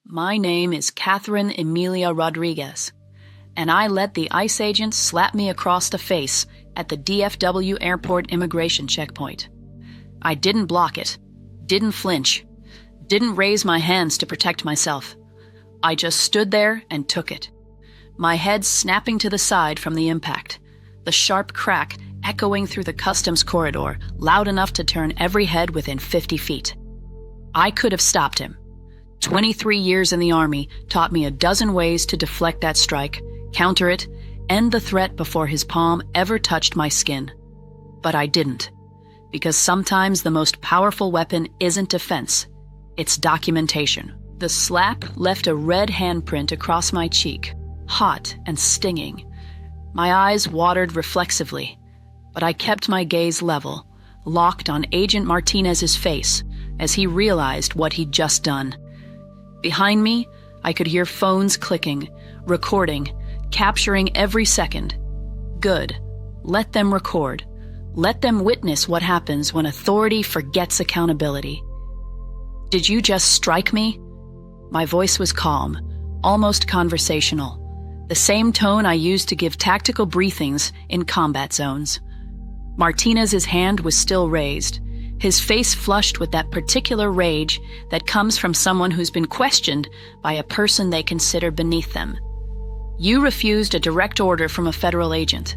My name is Catherine Emilia Rodriguez, and I let the ICE agent slap me across the face at the DFW Airport immigration checkpoint. I didn't block it, didn't flinch, didn't raise my hands to protect myself. I just stood there and took it, my head snapping to the side from the impact, the sharp crack echoing through the customs corridor loud enough to turn every head within 50 feet. I could have stopped him. 23 years in the Army taught me a dozen ways to deflect that strike, counter it, end the threat before his palm ever touched my skin. But I didn't, because sometimes the most powerful weapon isn't defense, it's documentation. The slap left a red handprint across my cheek, hot and stinging. My eyes watered reflexively, but I kept my gaze level, locked on Agent Martinez's face as he realized what he'd just done. Behind me, I could hear phones clicking, recording, capturing every second. Good. Let them record. Let them witness what happens when authority forgets accountability. Did you just strike me? My voice was calm, almost conversational, the same tone I used to give tactical briefings in combat zones. Martinez's hand was still raised, his face flushed with that particular rage that comes from someone who's been questioned by a person they consider beneath them. You refused a direct order from a federal agent.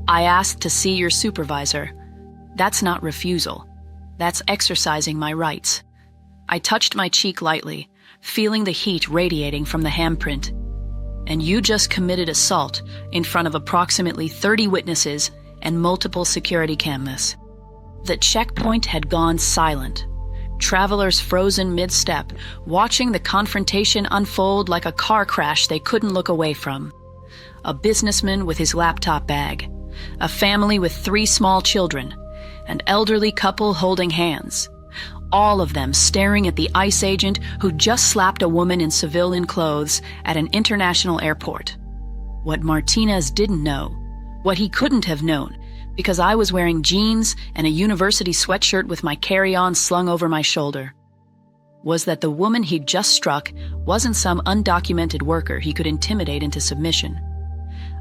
I asked to see your supervisor. That's not refusal. That's exercising my rights. I touched my cheek lightly, feeling the heat radiating from the handprint. And you just committed assault in front of approximately 30 witnesses and multiple security cameras. The checkpoint had gone silent. Travelers frozen mid-step, watching the confrontation unfold like a car crash they couldn't look away from. A businessman with his laptop bag, a family with 3 small children, an elderly couple holding hands, all of them staring at the ICE agent who just slapped a woman in civilian clothes at an international airport. What Martinez didn't know, what he couldn't have known, because I was wearing jeans and a university sweatshirt with my carry-on slung over my shoulder, was that the woman he'd just struck wasn't some undocumented worker he could intimidate into submission.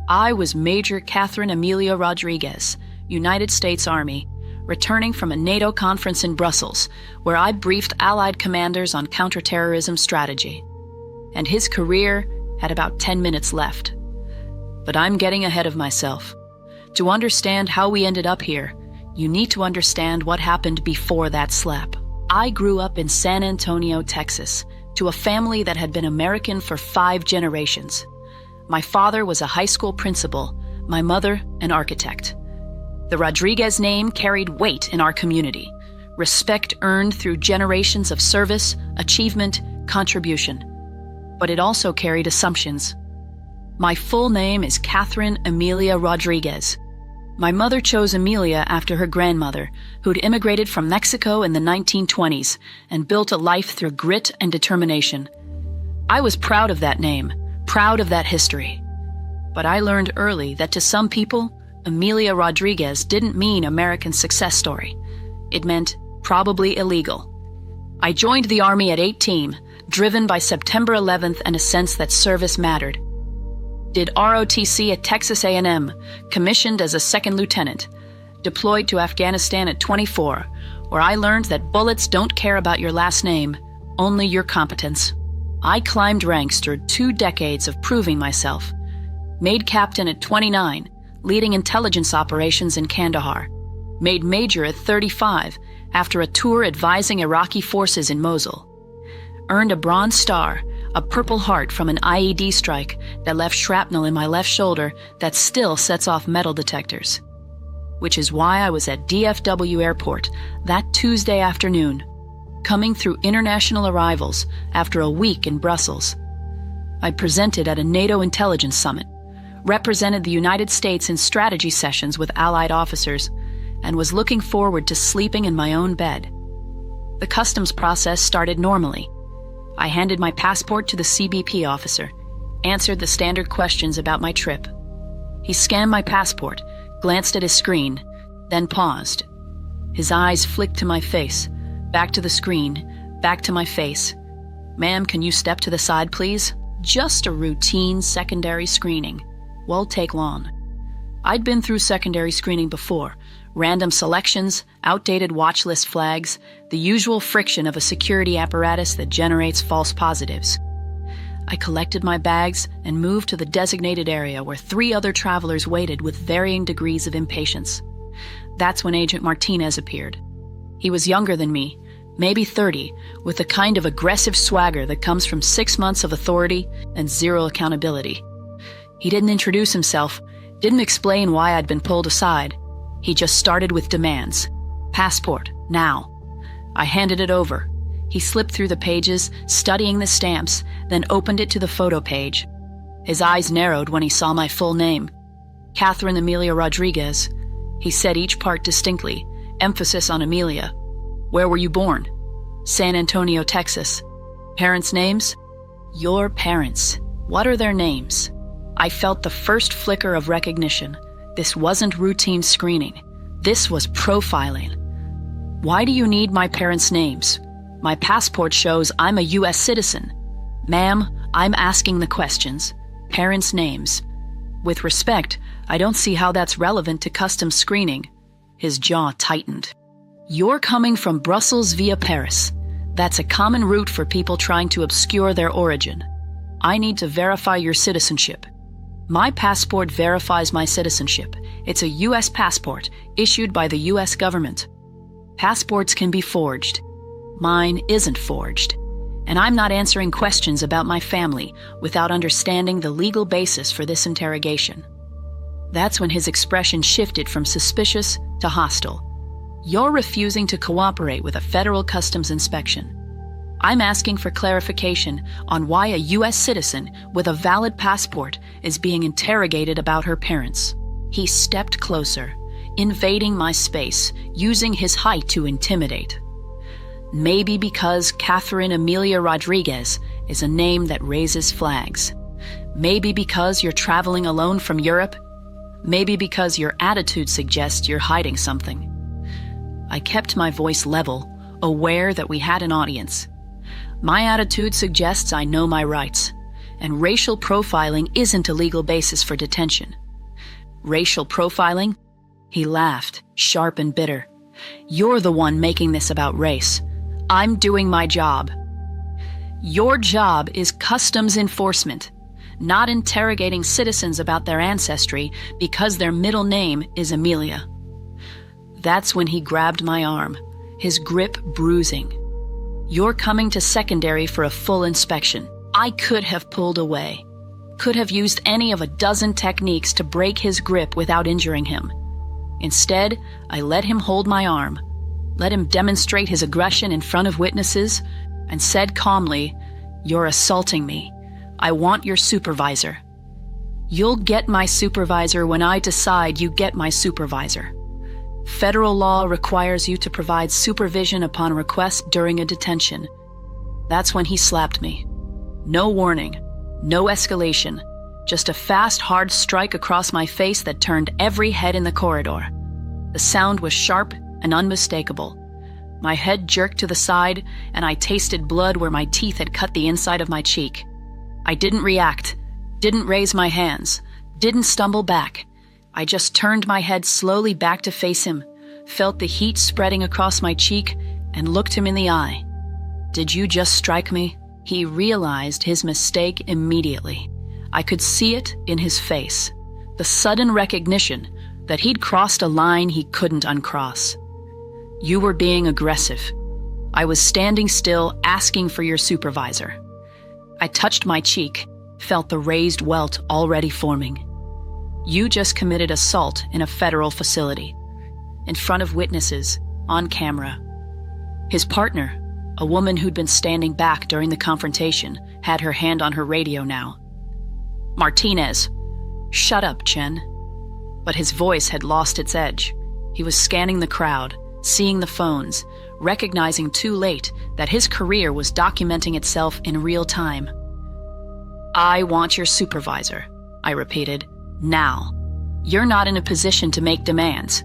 I was Major Catherine Emilia Rodriguez, United States Army, returning from a NATO conference in Brussels, where I briefed Allied commanders on counterterrorism strategy. And his career had about 10 minutes left. But I'm getting ahead of myself. To understand how we ended up here, you need to understand what happened before that slap. I grew up in San Antonio, Texas, to a family that had been American for 5 generations. My father was a high school principal, my mother an architect. The Rodriguez name carried weight in our community, respect earned through generations of service, achievement, contribution. But it also carried assumptions. My full name is Catherine Emilia Rodriguez. My mother chose Emilia after her grandmother, who'd immigrated from Mexico in the 1920s and built a life through grit and determination. I was proud of that name, proud of that history. But I learned early that to some people, Emilia Rodriguez didn't mean American success story. It meant probably illegal. I joined the Army at 18, driven by September 11th and a sense that service mattered. Did ROTC at Texas A&M, commissioned as a second lieutenant, deployed to Afghanistan at 24, where I learned that bullets don't care about your last name, only your competence. I climbed ranks through 2 decades of proving myself. Made captain at 29, leading intelligence operations in Kandahar. Made major at 35 after a tour advising Iraqi forces in Mosul. Earned a Bronze Star, a Purple Heart from an IED strike that left shrapnel in my left shoulder that still sets off metal detectors. Which is why I was at DFW Airport that Tuesday afternoon, coming through international arrivals after a week in Brussels. I presented at a NATO intelligence summit, represented the United States in strategy sessions with Allied officers, and was looking forward to sleeping in my own bed. The customs process started normally. I handed my passport to the CBP officer, answered the standard questions about my trip. He scanned my passport, glanced at his screen, then paused. His eyes flicked to my face, back to the screen, back to my face. Ma'am, can you step to the side, please? Just a routine secondary screening. Won't take long. I'd been through secondary screening before. Random selections, outdated watch list flags, the usual friction of a security apparatus that generates false positives. I collected my bags and moved to the designated area where 3 other travelers waited with varying degrees of impatience. That's when Agent Martinez appeared. He was younger than me, maybe 30, with the kind of aggressive swagger that comes from 6 months of authority and 0 accountability. He didn't introduce himself, didn't explain why I'd been pulled aside. He just started with demands. Passport, now. I handed it over. He slipped through the pages, studying the stamps, then opened it to the photo page. His eyes narrowed when he saw my full name. Catherine Amelia Rodriguez. He said each part distinctly, emphasis on Amelia. Where were you born? San Antonio, Texas. Parents' names? Your parents. What are their names? I felt the first flicker of recognition. This wasn't routine screening. This was profiling. Why do you need my parents' names? My passport shows I'm a U.S. citizen. Ma'am, I'm asking the questions. Parents' names. With respect, I don't see how that's relevant to customs screening. His jaw tightened. You're coming from Brussels via Paris. That's a common route for people trying to obscure their origin. I need to verify your citizenship. My passport verifies my citizenship. It's a U.S. passport issued by the U.S. government. Passports can be forged. Mine isn't forged. And I'm not answering questions about my family without understanding the legal basis for this interrogation. That's when his expression shifted from suspicious to hostile. You're refusing to cooperate with a federal customs inspection. I'm asking for clarification on why a U.S. citizen with a valid passport is being interrogated about her parents. He stepped closer, invading my space, using his height to intimidate. Maybe because Catherine Amelia Rodriguez is a name that raises flags. Maybe because you're traveling alone from Europe. Maybe because your attitude suggests you're hiding something. I kept my voice level, aware that we had an audience. My attitude suggests I know my rights, and racial profiling isn't a legal basis for detention. Racial profiling? He laughed, sharp and bitter. You're the one making this about race. I'm doing my job. Your job is customs enforcement, not interrogating citizens about their ancestry because their middle name is Amelia. That's when he grabbed my arm, his grip bruising. You're coming to secondary for a full inspection. I could have pulled away, could have used any of a dozen techniques to break his grip without injuring him. Instead, I let him hold my arm, let him demonstrate his aggression in front of witnesses, and said calmly, "You're assaulting me. I want your supervisor." You'll get my supervisor when I decide you get my supervisor. Federal law requires you to provide supervision upon request during a detention. That's when he slapped me. No warning, no escalation, just a fast, hard strike across my face that turned every head in the corridor. The sound was sharp and unmistakable. My head jerked to the side, and I tasted blood where my teeth had cut the inside of my cheek. I didn't react, didn't raise my hands, didn't stumble back. I just turned my head slowly back to face him, felt the heat spreading across my cheek, and looked him in the eye. "Did you just strike me?" He realized his mistake immediately. I could see it in his face, the sudden recognition that he'd crossed a line he couldn't uncross. "You were being aggressive. I was standing still, asking for your supervisor." I touched my cheek, felt the raised welt already forming. "You just committed assault in a federal facility, in front of witnesses, on camera." His partner, a woman who'd been standing back during the confrontation, had her hand on her radio now. "Martinez." "Shut up, Chen." But his voice had lost its edge. He was scanning the crowd, seeing the phones, recognizing too late that his career was documenting itself in real time. "I want your supervisor," I repeated. "Now. You're not in a position to make demands.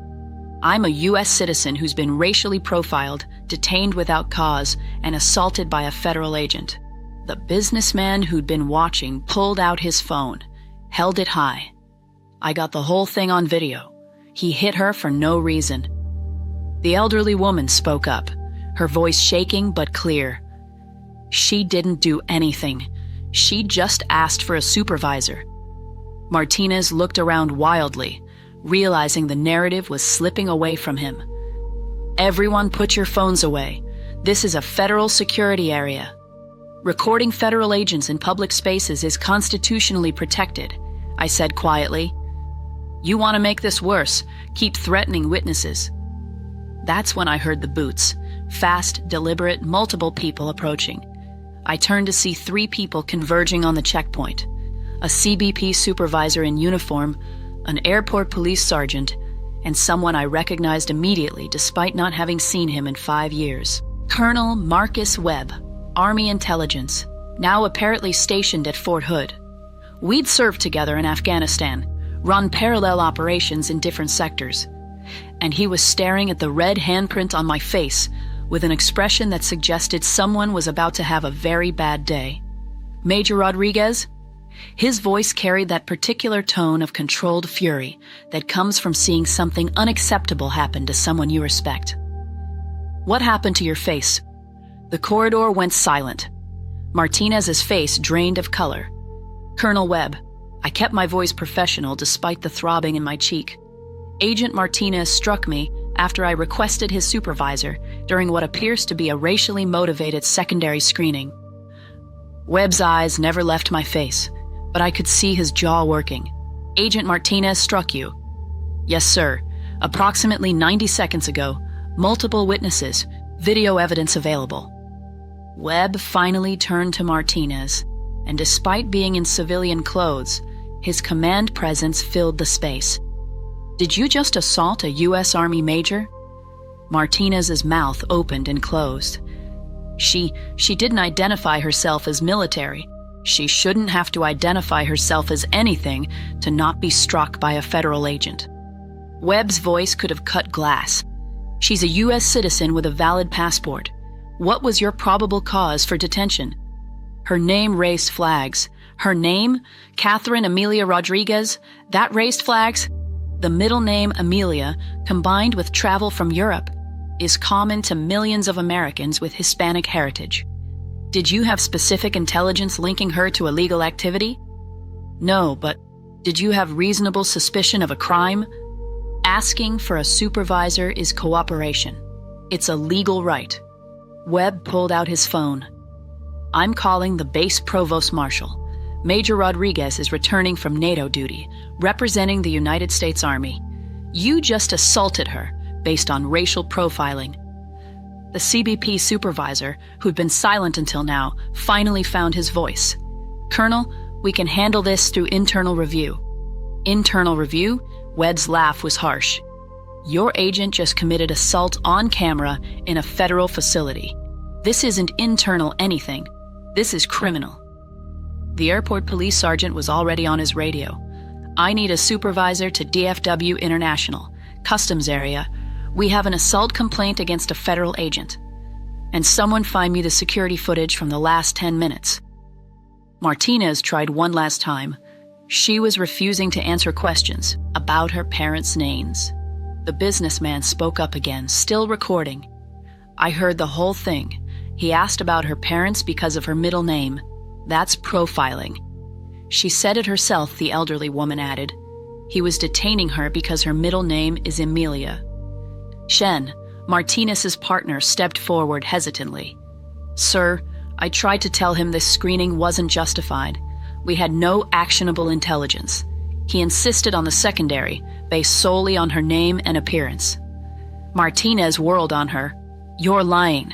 I'm a U.S. citizen who's been racially profiled, detained without cause, and assaulted by a federal agent. The businessman who'd been watching pulled out his phone, held it high. I got the whole thing on video. He hit her for no reason. The elderly woman spoke up, her voice shaking but clear. She didn't do anything. She just asked for a supervisor. Martinez looked around wildly, realizing the narrative was slipping away from him. Everyone put your phones away. This is a federal security area. Recording federal agents in public spaces is constitutionally protected, I said quietly. You want to make this worse, keep threatening witnesses. That's when I heard the boots, fast, deliberate, multiple people approaching. I turned to see 3 people converging on the checkpoint. A CBP supervisor in uniform, an airport police sergeant, and someone I recognized immediately despite not having seen him in 5 years. Colonel Marcus Webb, Army Intelligence, now apparently stationed at Fort Hood. We'd served together in Afghanistan, run parallel operations in different sectors, and he was staring at the red handprint on my face with an expression that suggested someone was about to have a very bad day. Major Rodriguez? His voice carried that particular tone of controlled fury that comes from seeing something unacceptable happen to someone you respect. What happened to your face? The corridor went silent. Martinez's face drained of color. Colonel Webb, I kept my voice professional despite the throbbing in my cheek. Agent Martinez struck me after I requested his supervisor during what appears to be a racially motivated secondary screening. Webb's eyes never left my face, but I could see his jaw working. Agent Martinez struck you. Yes, sir. Approximately 90 seconds ago, multiple witnesses, video evidence available. Webb finally turned to Martinez, and despite being in civilian clothes, his command presence filled the space. Did you just assault a U.S. Army major? Martinez's mouth opened and closed. She didn't identify herself as military. She shouldn't have to identify herself as anything to not be struck by a federal agent. Webb's voice could have cut glass. She's a U.S. citizen with a valid passport. What was your probable cause for detention? Her name raised flags. Her name, Catherine Amelia Rodriguez, that raised flags. The middle name Amelia, combined with travel from Europe, is common to millions of Americans with Hispanic heritage. Did you have specific intelligence linking her to illegal activity? No, but did you have reasonable suspicion of a crime? Asking for a supervisor is cooperation. It's a legal right. Webb pulled out his phone. I'm calling the base provost marshal. Major Rodriguez is returning from NATO duty, representing the United States Army. You just assaulted her based on racial profiling. The CBP supervisor, who'd been silent until now, finally found his voice. Colonel, we can handle this through internal review. Internal review? Webb's laugh was harsh. Your agent just committed assault on camera in a federal facility. This isn't internal anything. This is criminal. The airport police sergeant was already on his radio. I need a supervisor to DFW International, Customs area. We have an assault complaint against a federal agent. And someone find me the security footage from the last 10 minutes. Martinez tried one last time. She was refusing to answer questions about her parents' names. The businessman spoke up again, still recording. I heard the whole thing. He asked about her parents because of her middle name. That's profiling. She said it herself, the elderly woman added. He was detaining her because her middle name is Emilia. Shen, Martinez's partner, stepped forward hesitantly. Sir, I tried to tell him this screening wasn't justified. We had no actionable intelligence. He insisted on the secondary, based solely on her name and appearance. Martinez whirled on her. You're lying.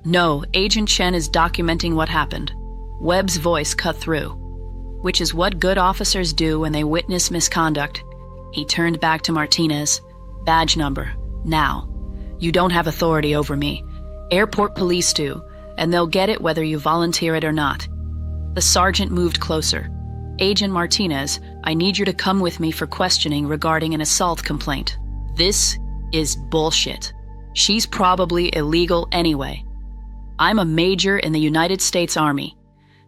No, Agent Chen is documenting what happened. Webb's voice cut through. Which is what good officers do when they witness misconduct. He turned back to Martinez. Badge number. Now. You don't have authority over me. Airport police do, and they'll get it whether you volunteer it or not. The sergeant moved closer. Agent Martinez, I need you to come with me for questioning regarding an assault complaint. This is bullshit. She's probably illegal anyway. I'm a major in the United States Army.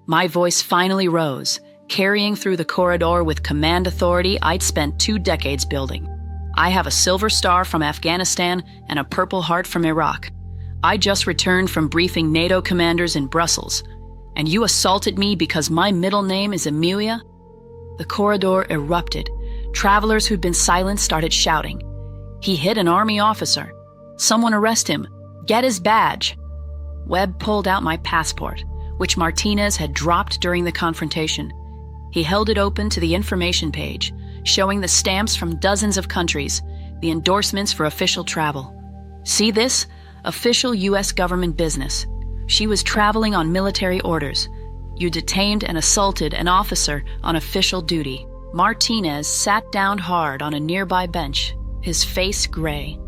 My voice finally rose, carrying through the corridor with command authority I'd spent 2 decades building. I have a Silver Star from Afghanistan and a Purple Heart from Iraq. I just returned from briefing NATO commanders in Brussels, and you assaulted me because my middle name is Amelia? The corridor erupted. Travelers who'd been silent started shouting. He hit an army officer. Someone arrest him. Get his badge. Webb pulled out my passport, which Martinez had dropped during the confrontation. He held it open to the information page, showing the stamps from dozens of countries, the endorsements for official travel. See this? Official U.S. government business. She was traveling on military orders. You detained and assaulted an officer on official duty. Martinez sat down hard on a nearby bench, his face gray.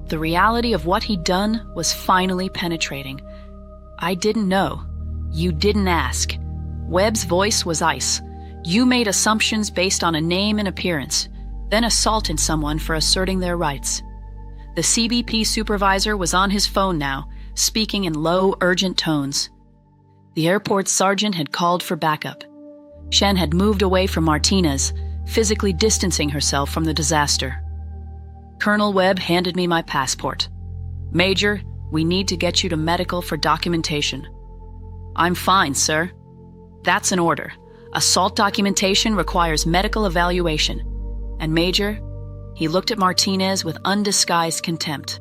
The reality of what he'd done was finally penetrating. I didn't know. You didn't ask. Webb's voice was ice. You made assumptions based on a name and appearance, then assaulted someone for asserting their rights. The CBP supervisor was on his phone now, speaking in low, urgent tones. The airport sergeant had called for backup. Shen had moved away from Martinez, physically distancing herself from the disaster. Colonel Webb handed me my passport. Major, we need to get you to medical for documentation. I'm fine, sir. That's an order. Assault documentation requires medical evaluation. And Major, he looked at Martinez with undisguised contempt.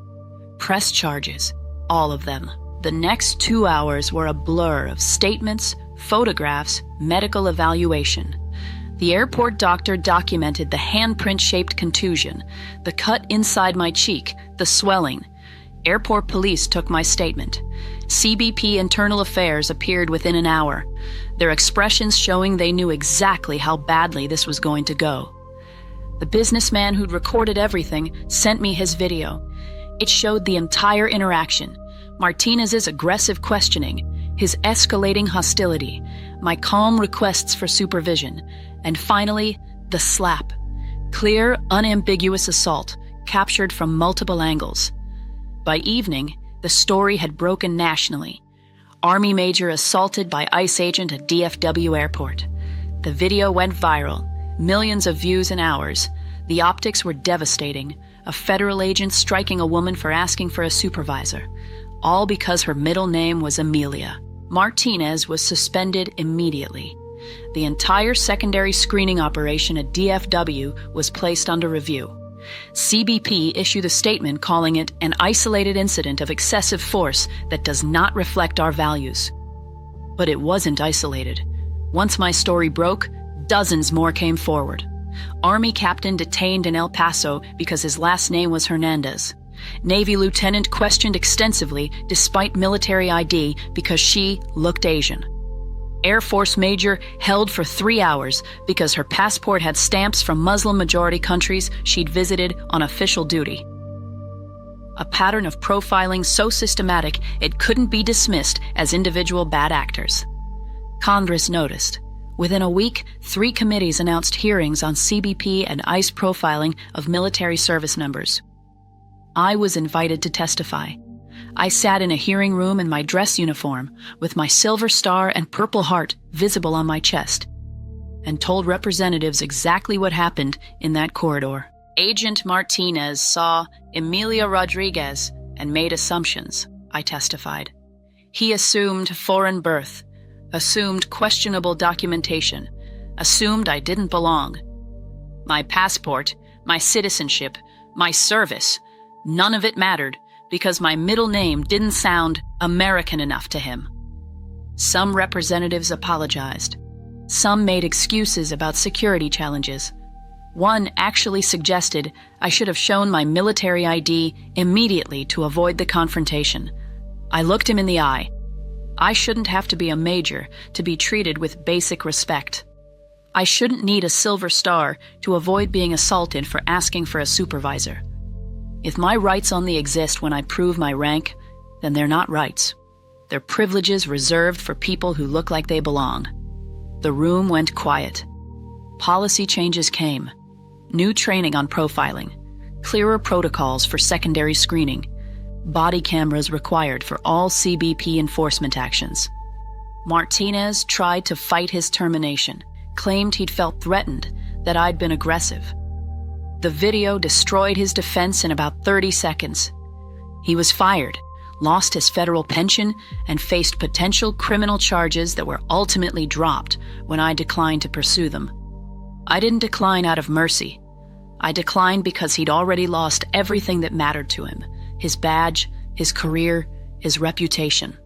Press charges, all of them. The next 2 hours were a blur of statements, photographs, medical evaluation. The airport doctor documented the handprint-shaped contusion, the cut inside my cheek, the swelling. Airport police took my statement. CBP Internal Affairs appeared within an hour, their expressions showing they knew exactly how badly this was going to go. The businessman who'd recorded everything sent me his video. It showed the entire interaction, Martinez's aggressive questioning, his escalating hostility, my calm requests for supervision, and finally, the slap. Clear, unambiguous assault, captured from multiple angles. By evening, the story had broken nationally. Army major assaulted by ICE agent at DFW airport. The video went viral, millions of views in hours. The optics were devastating. A federal agent striking a woman for asking for a supervisor. All because her middle name was Amelia. Martinez was suspended immediately. The entire secondary screening operation at DFW was placed under review. CBP issued a statement calling it an isolated incident of excessive force that does not reflect our values. But it wasn't isolated. Once my story broke, dozens more came forward. Army captain detained in El Paso because his last name was Hernandez. Navy lieutenant questioned extensively despite military ID because she looked Asian. Air Force major held for 3 hours because her passport had stamps from Muslim-majority countries she'd visited on official duty. A pattern of profiling so systematic it couldn't be dismissed as individual bad actors. Congress noticed. Within a week, 3 committees announced hearings on CBP and ICE profiling of military service members. I was invited to testify. I sat in a hearing room in my dress uniform with my Silver Star and Purple Heart visible on my chest and told representatives exactly what happened in that corridor. Agent Martinez saw Emilia Rodriguez and made assumptions, I testified. He assumed foreign birth, assumed questionable documentation, assumed I didn't belong. My passport, my citizenship, my service, none of it mattered because my middle name didn't sound American enough to him. Some representatives apologized. Some made excuses about security challenges. One actually suggested I should have shown my military ID immediately to avoid the confrontation. I looked him in the eye. I shouldn't have to be a major to be treated with basic respect. I shouldn't need a Silver Star to avoid being assaulted for asking for a supervisor. If my rights only exist when I prove my rank, then they're not rights. They're privileges reserved for people who look like they belong. The room went quiet. Policy changes came. New training on profiling. Clearer protocols for secondary screening. Body cameras required for all CBP enforcement actions. Martinez tried to fight his termination, claimed he'd felt threatened, that I'd been aggressive. The video destroyed his defense in about 30 seconds. He was fired, lost his federal pension, and faced potential criminal charges that were ultimately dropped when I declined to pursue them. I didn't decline out of mercy. I declined because he'd already lost everything that mattered to him: his badge, his career, his reputation.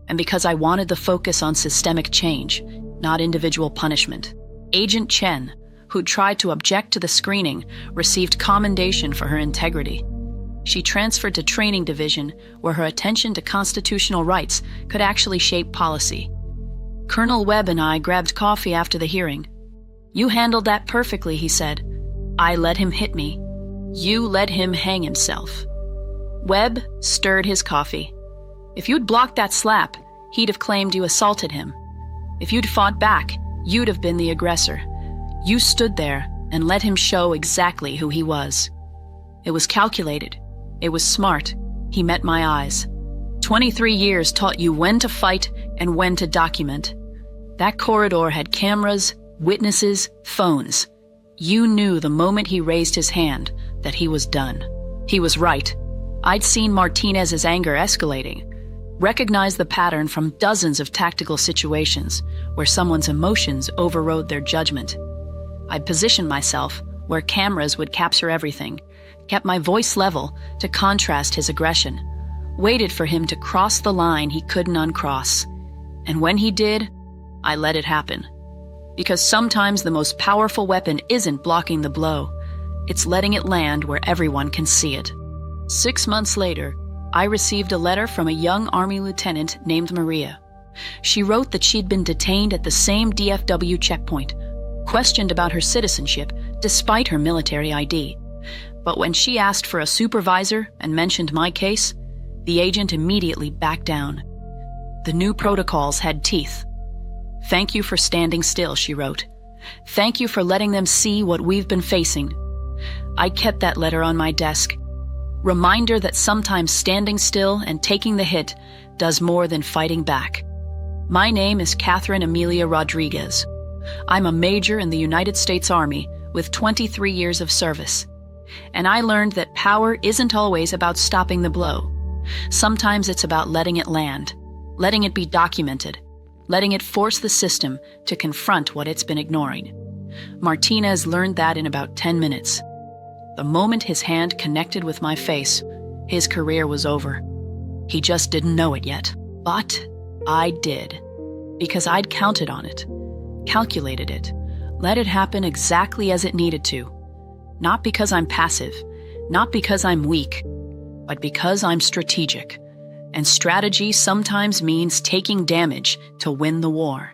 And because I wanted the focus on systemic change, not individual punishment. Agent Chen, who tried to object to the screening, received commendation for her integrity. She transferred to Training Division, where her attention to constitutional rights could actually shape policy. Colonel Webb and I grabbed coffee after the hearing. "You handled that perfectly," he said. "I let him hit me. You let him hang himself." Webb stirred his coffee. "If you'd blocked that slap, he'd have claimed you assaulted him. If you'd fought back, you'd have been the aggressor. You stood there and let him show exactly who he was. It was calculated. It was smart. He met my eyes. 23 years taught you when to fight and when to document. That corridor had cameras, witnesses, phones. You knew the moment he raised his hand that he was done. He was right. I'd seen Martinez's anger escalating, recognized the pattern from dozens of tactical situations where someone's emotions overrode their judgment. I'd positioned myself where cameras would capture everything, kept my voice level to contrast his aggression, waited for him to cross the line he couldn't uncross. And when he did, I let it happen. Because sometimes the most powerful weapon isn't blocking the blow, it's letting it land where everyone can see it. 6 months later, I received a letter from a young Army lieutenant named Maria. She wrote that she'd been detained at the same DFW checkpoint, questioned about her citizenship despite her military ID. But when she asked for a supervisor and mentioned my case, the agent immediately backed down. The new protocols had teeth. "Thank you for standing still," she wrote. "Thank you for letting them see what we've been facing." I kept that letter on my desk. Reminder that sometimes standing still and taking the hit does more than fighting back. My name is Catherine Amelia Rodriguez. I'm a major in the United States Army with 23 years of service. And I learned that power isn't always about stopping the blow. Sometimes it's about letting it land, letting it be documented, letting it force the system to confront what it's been ignoring. Martinez learned that in about 10 minutes. The moment his hand connected with my face, his career was over. He just didn't know it yet. But I did. Because I'd counted on it, calculated it, let it happen exactly as it needed to. Not because I'm passive, not because I'm weak, but because I'm strategic. And strategy sometimes means taking damage to win the war.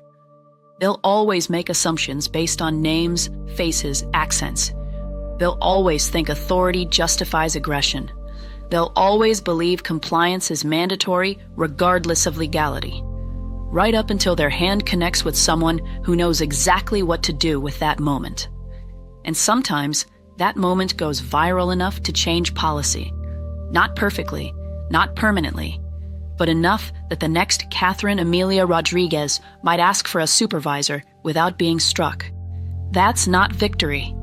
They'll always make assumptions based on names, faces, accents. They'll always think authority justifies aggression. They'll always believe compliance is mandatory regardless of legality. Right up until their hand connects with someone who knows exactly what to do with that moment. And sometimes that moment goes viral enough to change policy. Not perfectly, not permanently, but enough that the next Catherine Amelia Rodriguez might ask for a supervisor without being struck. That's not victory,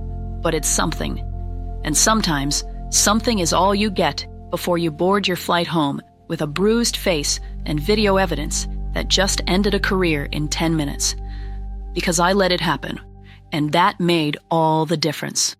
but it's something. And sometimes, something is all you get before you board your flight home with a bruised face and video evidence that just ended a career in 10 minutes. Because I let it happen, and that made all the difference.